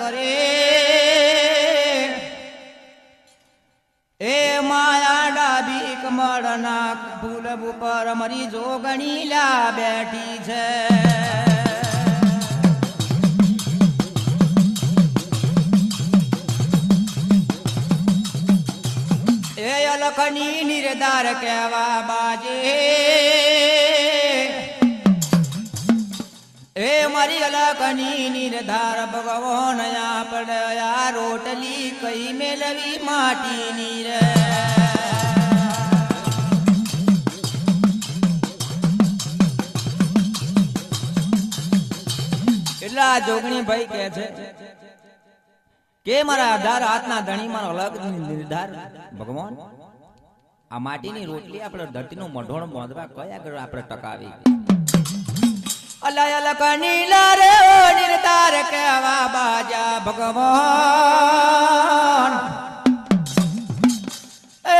કરે એ માયા ડાબી કમળના ફૂલ ઉપર મારી જોગણી લા બેઠી છે એ અલખની નિર્ધાર કહેવા બાજે એ મારી અલખની નિર્ધાર ભગવાન પડ્યા રોટલી કઈ મેળવી માટીની રે એટલા જોગણી ભાઈ કે છે કે મારા 18 હાથના ધણી મારો અલગ નિર્ધાર ભગવાન આ માટીની રોટલી આપણે ધરતીનું મઢોણ બાંધવા કયા આગળ આપણે ટકાવી અલગ નીલા રે નિર્ધાર કહેવા બાજા ભગવાન એ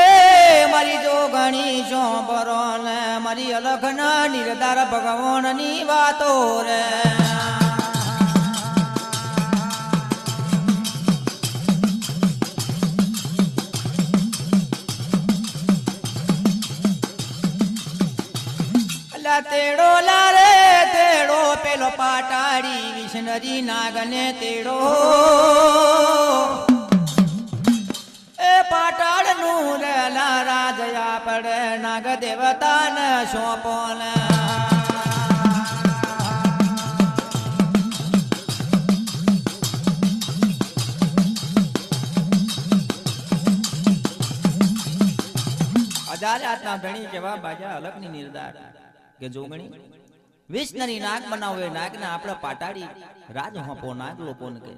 મારી જોગણી ચોંબરો ને મારી અલખના નિર્ધાર ભગવાનની વાતો રે તેડો લારે તેડો પેલો પાટાડી વિષ્ણરી નાગને તેડો એ પાટાડ નું રેલા રાજયા પડે નાગ દેવતાને સોંપોન અજારે હાથના ધણી કેવા બાજા અલગની નિર્ધાર કે જોગણી વિષ્ણરી નાગ બનાવે નાગને આપણે પાટાડી રાજ હોપો નાગ લોકોને કે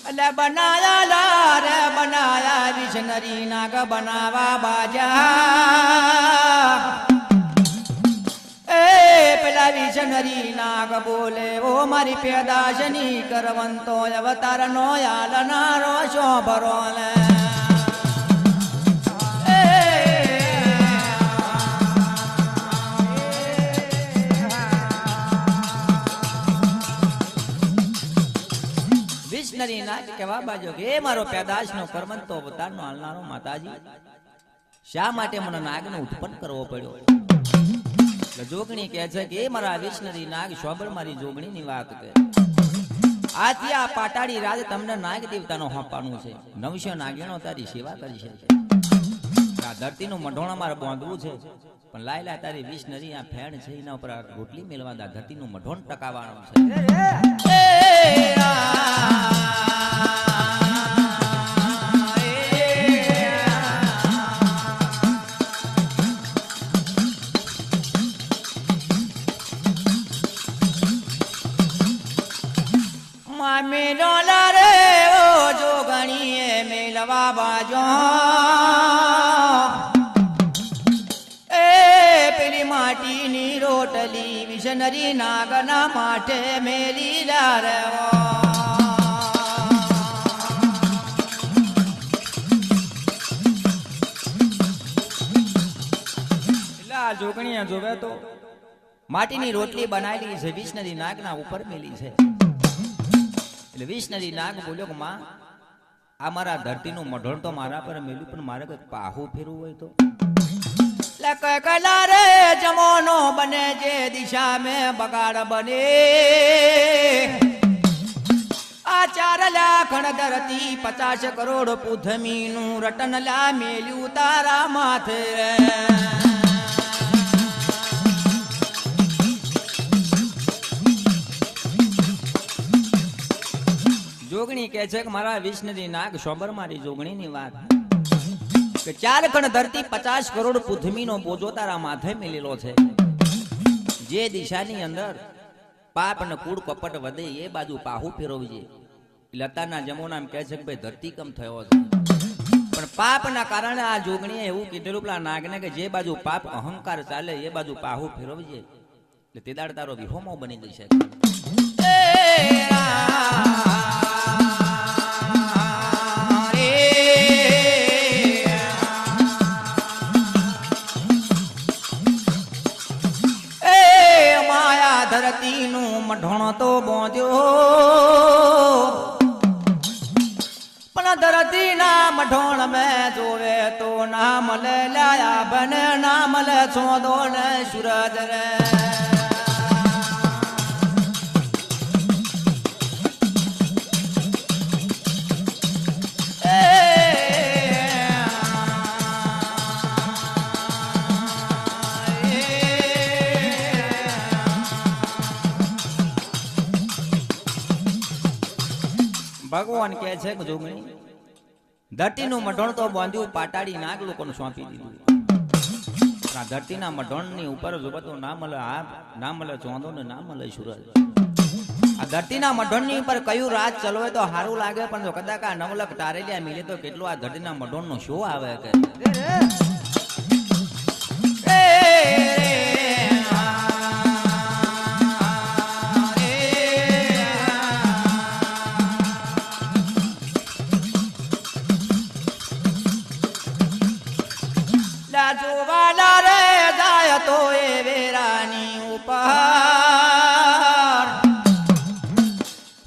એટલે બનાયા લારે બનાયા વિષ્ણરી નાગ બનાવા બાજા એ પેલા વિષ્ણરી નાગ બોલે ઓ મારી પેદાશની કરવંતો અવતાર નો આલનારો શોભરો લે નાગ કેવા બાજો કે મારો પેદાશ નો કરમંતો અવતાર નો હાલનારો માતાજી શા માટે મને નાગને ઉત્પન્ન કરવો પડ્યો એટલે જોગણી કહે છે કે મારા વિષ્ણરી નાગ શોભર મારી જોગણી ની વાત કે આથી આ પાટાડી રાજ તમને નાગ દેવતાનો હોંપવાનું છે 900 નાગીણો તારી સેવા કરી છે આ ધરતીનું મઢોણા મારે બાંધવું છે પણ લાયલા તારી વિષ્ણરી આ ફેણ છે એના ઉપર રોટલી મેળવા ધરતીનું મઢોણ ટકાવવાનું છે મેલો રે ઓ જોગણીએ મેલવા બાજો એ પેલી માટીની રોટલી વિષ્ણરી નાગના માથે મેલી રે જોગણીએ જોવે તો માટીની રોટલી બનાવેલી છે વિષ્ણરી નાગના ઉપર મેલી છે એટલે વિષ્ણરી નાગ બોલ્યો કે માં આ મારા ધરતીનું મઢોણ તો મારા પર મેલ્યું પણ મારે કઈક પાહું ફેરવું હોય તો કલા રે જમોનો બને જે દિશા મેં બગાડ બને આ 4 લાખ ધરતી 50 કરોડ પૃથ્વી નું રટન લા મેલ્યું તારા માથે જોગણી કહે છે કે મારા વિષ્ણરી નાગ શોભર મારી જોગણી ની વાત કે 4 કણ ધરતી 50 કરોડ પૃથ્વી નો બોજો તારા માથે મેલેલો છે જે દિશાની અંદર પાપ અને કૂડ કપટ વધે એ બાજુ પાહુ ફેરવજે લતાના જમોનામ કહે છે કે ભાઈ ધરતી કમ થયો છે પણ પાપના કારણે આ જોગણીએ એવું કીધેલું પેલા નાગને કે જે બાજુ પાપ અહંકાર ચાલે એ બાજુ પાહુ ફેરવજે એટલે તે દાડ તારો વિહોમો બની જશે ધરતીનું મઢોણ તો બોંધ્યો ધરતી ના મઢોણ મેં જોવે તો નામ લે લાયા બને નામ લે ચોદો ને સૂરજ રે ભગવાન કહે છે કે જોગણી ધરતીનું મઢોણ તો બાંધ્યું પાટાડી નાગ લોકોને સોંપી દીધું આ ધરતીના મઢોણની ઉપર જો બધું ના મળે આ ના મળે ચોંદો ને ના મળે સૂરજ આ ધરતીના મઢોણની ઉપર કયું રાજ ચલવે તો સારું લાગે પણ જો કદાચ આ નવલક તારેલિયા મિલે તો કેટલું આ ધરતીના મઢોણનો શો આવે કે જોવાલા રે જાય તો એ વેરાની ઉપર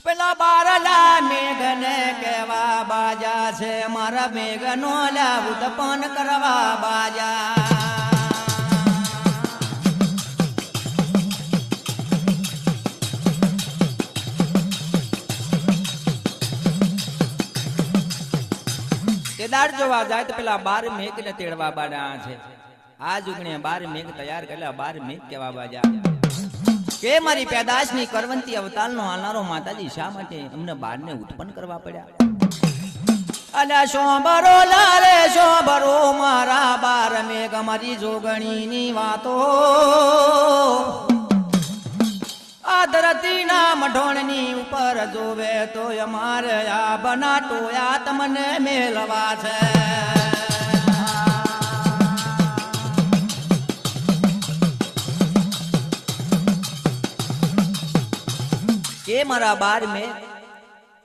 પેલા બારલા મેઘને કેવા બાજા છે મારા મેઘનો લાવું તપન કરવા બાજા દાડ જોવા જાય તો પેલા 12 મેઘ ને તેડવા બાડા છે આ જુગણે 12 મેઘ તૈયાર કરેલા 12 મેઘ કેવા બાજા કે મારી પેદાશ ની કરવંતી અવતાર નો આનારો માતાજી શા માટે અમને 12 ને ઉત્પન્ન કરવા પડ્યા અલ્યા શોભરો લારે શોભરો મારા 12 મેઘ મારી જોગણી ની વાતો આ ધરતી ના મઢોણ ની ઉપર જોવે તો અમારે આ બનાટોયા તમને મેલવા છે કે મારા 12 મેં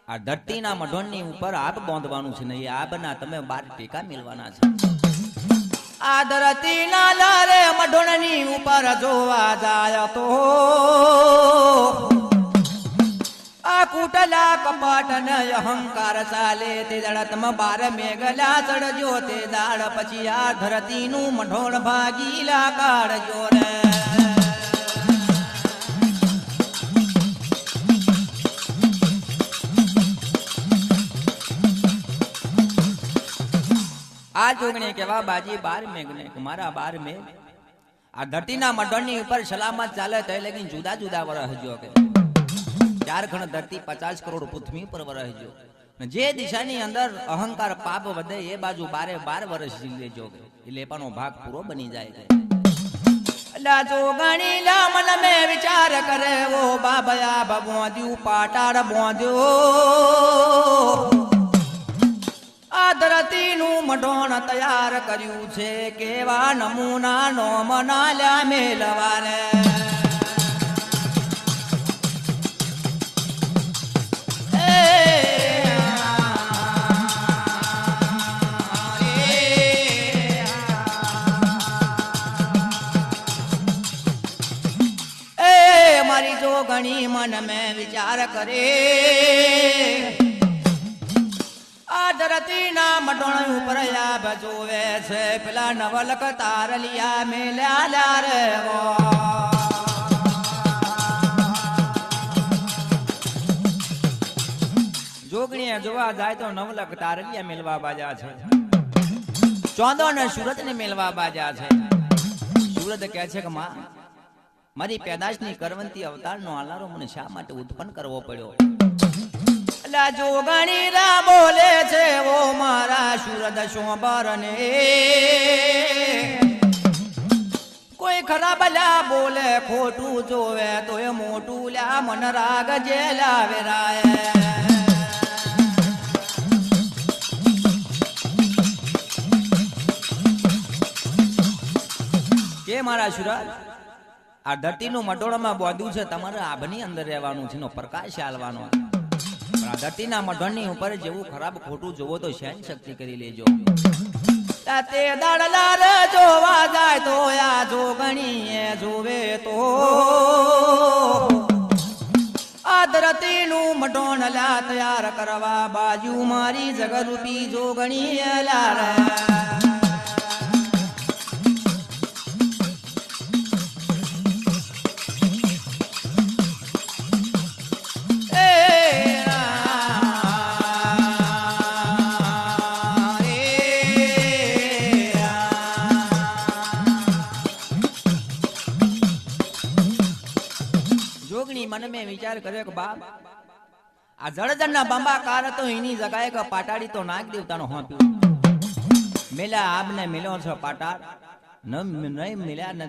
આ ધરતી ના મઢોણ ની ઉપર આગ બાંધવાનું છે ને એ આબના તમે 12 ટેકા મેલવાના છે આ ધરતી ના લારે મઢોણ ની ઉપર જોવા જાય તો આ કુટલા કપટ ને અહંકાર ચાલે તે દાડા તમે 12 મેઘલા ચડજો તે દાડ પછી આ ધરતી નું મઢોણ ભાગીલા કાઢજો રે આ જોગણે કેવા બાજી 12 મેઘ ને મારા 12 મેઘ આ ધરતીના મઢોણની ઉપર સલામત ચાલે તો લેકિન જુદા જુદા વરહજો કે 4 ખણ ધરતી 50 કરોડ પૃથ્વી પર વરહજો ને જે દિશાની અંદર અહંકાર પાપ વધે એ બાજુ 12 વર્ષ જીવી લેજો કે એટલે એનો ભાગ પૂરો બની જાય છે અલ્લા જોગણી લા મન મે વિચાર કરે ઓ બાબયા ભગવાદ્યું પાટાડ બોંધ્યો આ ધરતી નું મઢોણ તૈયાર કર્યું છે કેવા નમૂના નો મનાલ્યા મેલવાને મારી જોગણી મન મેં વિચાર કરે ધરતી ના મઢોણ ઉપર આબ જોવે છે પેલા નવલક તારલિયા મેલ્યા રે જોગણીએ જોવા જાય તો નવલક તારલિયા મેલવા બાજા છે ચોંદો ને સૂરજ ને મેલવા બાજા છે સૂરજ કહે છે કે માં મારી પેદાશ ની કરવંતી અવતાર નો આલારો મને શા માટે ઉત્પન્ન કરવો પડ્યો જોગણી રા બોલે છે ઓ મારા સૂરજ શોભર ને કોઈ ખરાબ લા બોલે ખોટું જોવે તો એ મોટું લ્યા મન રાગ જે લાવે રાય કે મારા સૂરજ આ ધરતીનું મઢોળમાં બોધ્યું છે તમારે આભની અંદર રહેવાનું છે નો પ્રકાશ આલવાનો ધરતીના મઢોણની ઉપર જેવું ખરાબ ખોટું જોવો તો સહન શક્તિ કરી લેજો તે દાડલા રે જોવા જાય તો આ જોગણી જોવે તો આ આ ધરતીનું મઢોણ લા તૈયાર કરવા બાજુ મારી જગરૂપી જોગણી એલા રે मन में विचार करे कि बाप आ जड़जन ना बंबा कार तो इनी जगह का पाटाड़ी तो नाग देवता नो हाँ मिला आपने मिलो छो पाटाड़ न नहीं मिला न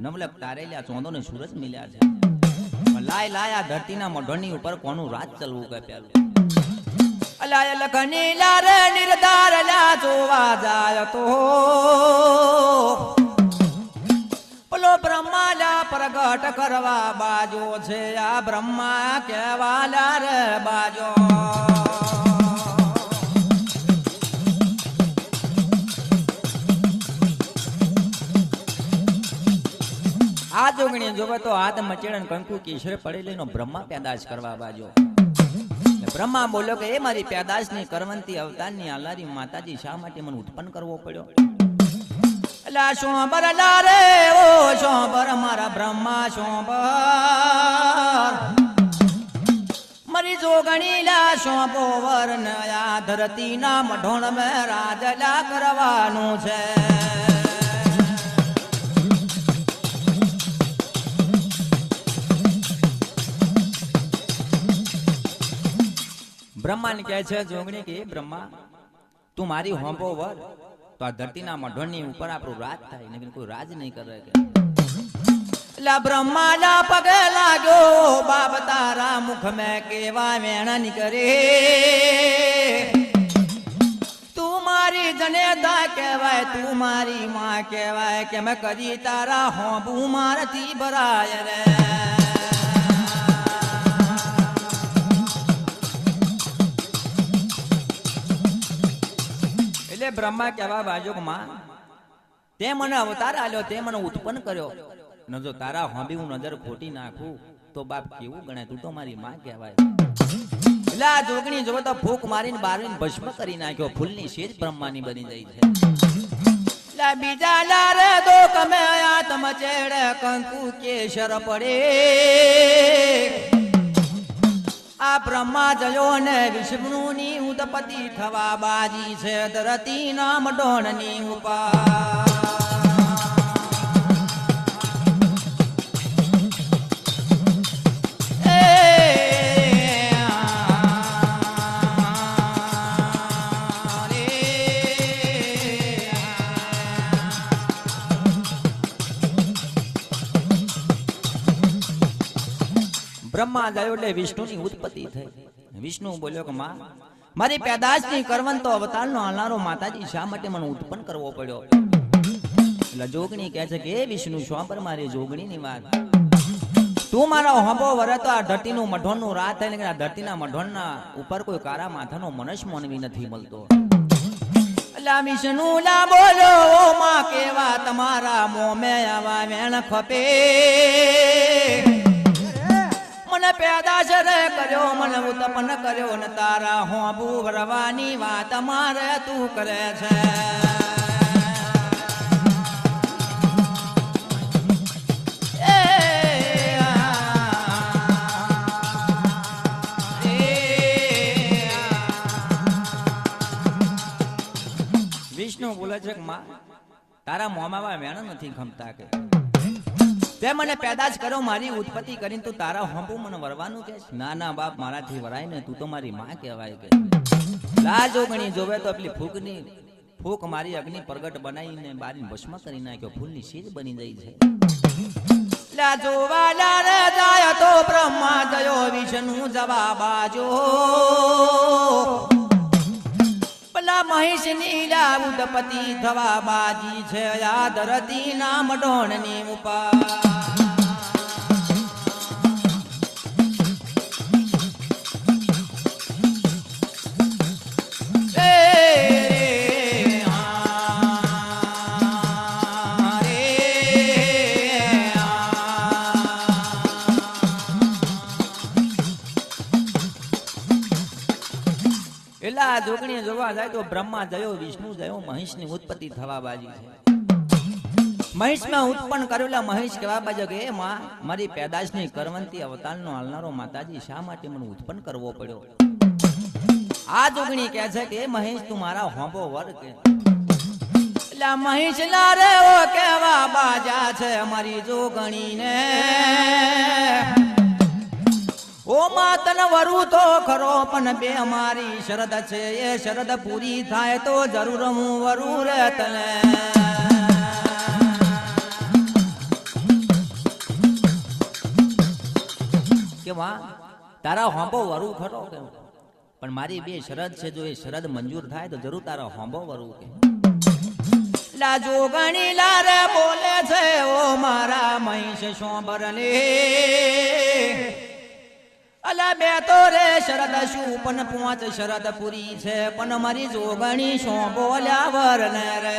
मतलब तारे लिया चौंदो ने सूरज मिला छे लाय लाया धरती ना मढोनी ऊपर कोनु राज चलवू के प्यालो अलाय लखनी लारे निर्धार ला जोवा जाय तो ब्रह्माला प्रगट करवा बाजो छे आ ब्रह्मा केवाला रे बाजो आ जोगणी जोवे तो हाथ मचेड़न कंकु केशरे पड़ेली नो ब्रह्मा पैदाश करवा बाजो ब्रह्मा बोलो के ए मारी पैदाश ની કરવંતી અવતારની આલારી માતાજી શા માટે મને ઉત્પન્ન કરવો પડ્યો ला शोबर लारे ओ शोबर मारा ब्रह्मा शोबर मरी जोगणी ला शोबर नया धरती ना मढोण में राजला करवानु छे ब्रह्मा ने कहे छे जोगणी के ब्रह्मा तू मारी होंबो वर तो आ धरती ना मढोनी ऊपर आपरो राज थाय लेकिन कोई राज नहीं कर रहे ला ब्रह्मा ला पगे लागो बाप तारा मुख में केवा वेणा निकरे तू मारी जनेता कहवाय तू मारी मां कहवाय के मैं करी तारा होंबू मारती बराय रे ब्रह्मा कहवा बाजो मां ते मने अवतार आल्यो ते मने उत्पन्न कर्यो न जो तारा होंबी हूं नजर खोटी नाखू तो बाप केवू गणे तू तो मारी मां कहवाय ला जोगणी जो तो फूक मारीने बारीने भस्म करी नाख्यो फूलनी सेज ब्रह्मानी बनी जाई छे ला बीजा ला रे दो कमे आत्म चेड़े कंकु केशर पड़े आ ब्रह्मा जयो ने विष्णु नी उत्पत्ति थवा बाजी छे धरती ना मढोण नी ऊपर ब्रह्मा जायो એટલે વિષ્ણુની ઉત્પત્તિ થઈ વિષ્ણુ બોલ્યો કે માં મારી પેદાશની કરવન તો અવતારનો આલનારો માતાજી શા માટે મને ઉત્પન્ન કરવો પડ્યો એટલે જોગણી કહે છે કે એ વિષ્ણુ શું પર મારી જોગણીની વાત તું મારો હંબો વરે તો આ ધરતીનું મઢોણનું રાત થાય ને આ ધરતીના મઢોણના ઉપર કોઈ કારા માથાનો મનુષ્ય માનવી નથી મળતો એટલે વિષ્ણુ લા બોલો ઓ માં કેવા તમારા મોં મે આવા વેણ ખપે मन पैदाश रे कर्यो मन उत्पन्न कर्यो न तारा होंबू भरवानी वात मारे तू करे छे विष्णु बोले छे मां तारा मोमावा वेण नथी खमता के ते मने पैदाश करो मारी उत्पत्ति करीने तू तारा होंबू मन वरवानु के ना ना बाप माराथी वराय ने तू तो मारी मां कहवाय के ला जोगणी जोवे तो अपनी फूकनी फूक मारी अग्नि प्रगट बनाईने बारी भस्म करी नाख्यो फूलनी सीज बनी जाई छे ला जोवाला रे जाय तो ब्रह्मा जयो विष्णु जवाब आजो पला महेश नीला उत्पत्ति थवा बाजी छे या धरती ना मढोणनी ऊपर જોગણીએ જોવા જાય તો બ્રહ્મા જયો, વિષ્ણુ જયો, મહેશની ઉત્પત્તિ થવા બાજી છે. મહેશમાં ઉત્પન્ન કરેલા મહેશ કહેવા બાજુ કે માં મારી પેદાશની કરવંતી અવતારનો હાલનારો માતાજી શા માટે મને ઉત્પન્ન કરવો પડ્યો? આ જોગણી કહે છે કે મહેશ તું મારા હોંબો વર કે મહેશ ના રે ઓ કેવા બાજા છે મારી જોગણી ને ઓ માતન વરુ તો ખરો પણ બે મારી શરદ છે એ શરદ પૂરી થાય તો જરૂર હું વરુ રે તને કે માં તારા હોંબો વરુ ખરો કે પણ મારી બે શરદ છે જો એ શરદ મંજૂર થાય તો જરૂર તારા હોંબો વરુ કે લા જોગણી લારે બોલે છે ઓ મારા મહેશ શોભરને અલા બે તો રે શરદ શું પણ 5 શરદ પૂરી છે પણ મારી જોગણી શો બોલ્યા વરને રે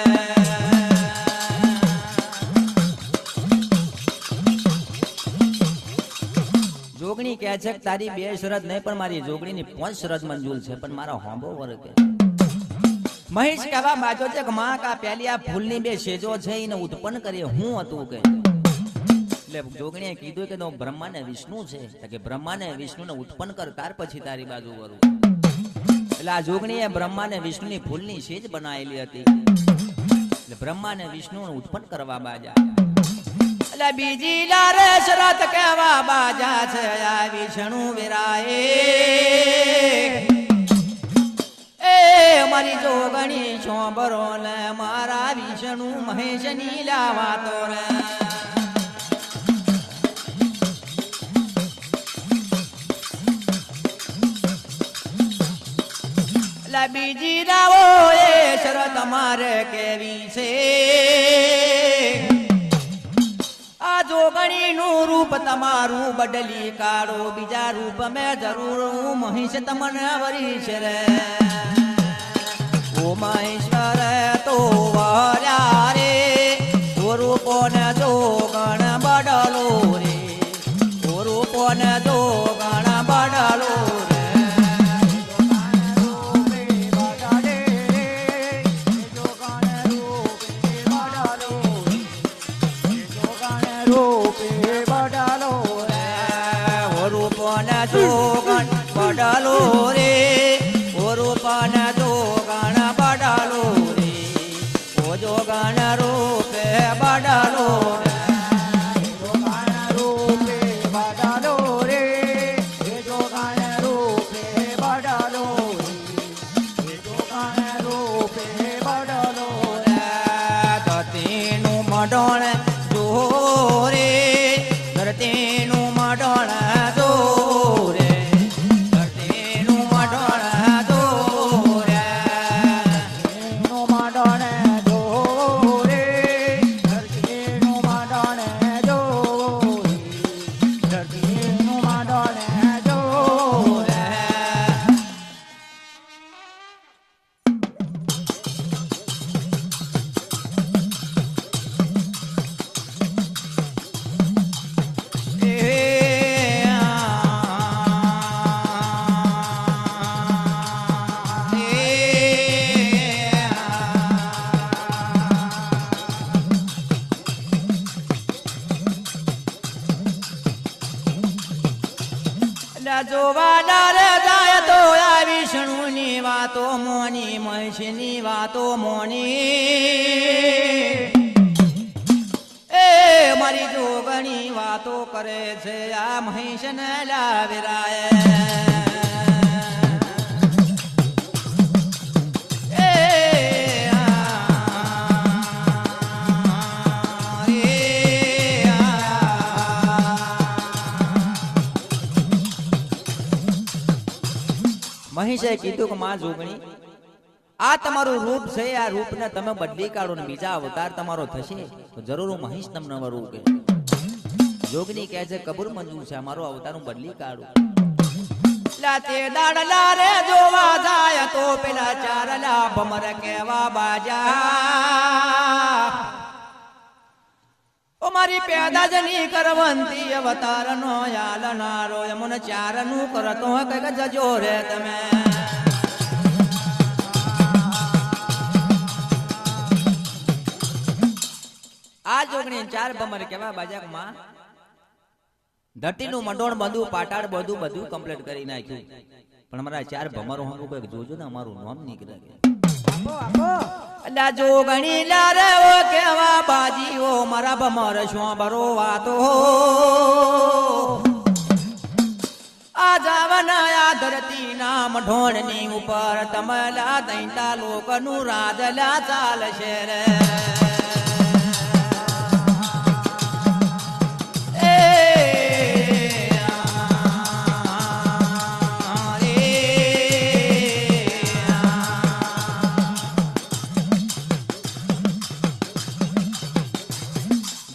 જોગણી કહે છે કે તારી 2 શરદ નહીં પણ મારી જોગણીની 5 શરદ મંજૂર છે પણ મારા હોંબો વર કે મહેશ કહેવા બાજો છે કે માં કા પહેલી આ ફૂલની 2 સેજો છે એને ઉત્પન્ન કરી હું હતું કે એટલે જોગણીએ કીધું કે તો બ્રહ્મા ને વિષ્ણુ છે કે બ્રહ્મા ને વિષ્ણુ ને ઉત્પન્ન કર ત્યાર પછી તારી બાજુ વરું એટલે આ જોગણીએ બ્રહ્મા ને વિષ્ણુની ફૂલની સેજ બનાવેલી હતી એટલે બ્રહ્મા ને વિષ્ણુ ને ઉત્પન્ન કરવા બાજા એટલે બીજી લારે શરત કહેવા બાજા છે આ વિષ્ણુ વિરાય મારી જોગણી શોભરો ને મારા વિષ્ણુ મહેશ ની લાવાતો રે બીજી રાવો એ શરત મારે કેવી છે આ જોગણી નું રૂપ તમારું બદલી કાઢો બીજા રૂપ મેં જરૂર હું મહેશ તમને વરી છે રે ઓ મહેશ્વર તો વર્યા રે રૂપો ને જોગણ બદલો રે રૂપો ને જોગણ બદલો રે જોગણ બડાલો રે ઓ રૂપના જોગણ બડાલો રે ઓ જોગણ રૂપે બડાલો રે જોગણ રૂપે બડાલો રે એ જોગણ રૂપે બડાલો રે જોગણ રૂપે બડાલો રે ધરતીનું મડોળ જો રે ધરતીનું મડોળ જોવાના રે જાય તો આ વિષ્ણુ ની વાતો મોની મહેશ ની વાતો મોની એ મારી જોગણી વાતો કરે છે આ મહેશ ને લાવરાય મહેશે કીધું કે માં જોગણી આ તમારું રૂપ છે આ રૂપને તમે બદલી કાઢો ને બીજા અવતાર તમારો થશે તો જરૂર હું મહેશ તમને વરું કે જોગણી કહે છે કબૂલ મંજૂર છે મારો અવતાર હું બદલી કાઢું લાતે દાડલા રે જોવા જાય તો પેલા ચારલા ભમર કેવા બાજા ઓ મારી પેદાજની કરવંતી અવતાર નો યાલનારો એમને ચારનું કરતો કઈક જજો રે તમે ચાર ભમર કેવા બાજક માં ધરતીનું મંડોળ બધું પાટાળ બધું કમ્પ્લીટ કરી નાખ્યું, પણ અમારા ચાર ભમરો હંગુ કઈક જોજો ને અમારું નામ નીકળે. અલ્લા જોગણી લારે ઓ કેવા બાજીઓ મારા ભમર શું બરો વાતો આ જાવના આ ધરતીના મંડોળની ઉપર તમલા દૈતા લોકનું રાજલા ચાલશે રે.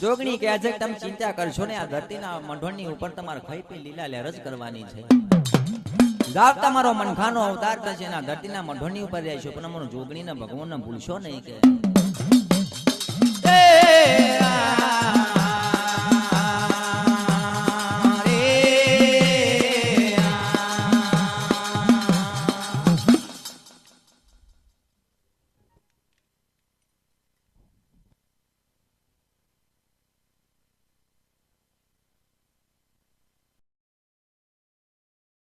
જોગણી કહે છે કે તમે ચિંતા કરશો ને, આ ધરતીના મંડોળની ઉપર તમારે ખાઈ પી લીલા લહેર જ કરવાની છે. જાવ તમારો મનખાનો અવતાર થશે ને ધરતીના મંડોળની ઉપર રહેશો, પણ અમારું જોગણીના ભગવાનને ભૂલશો નહીં કે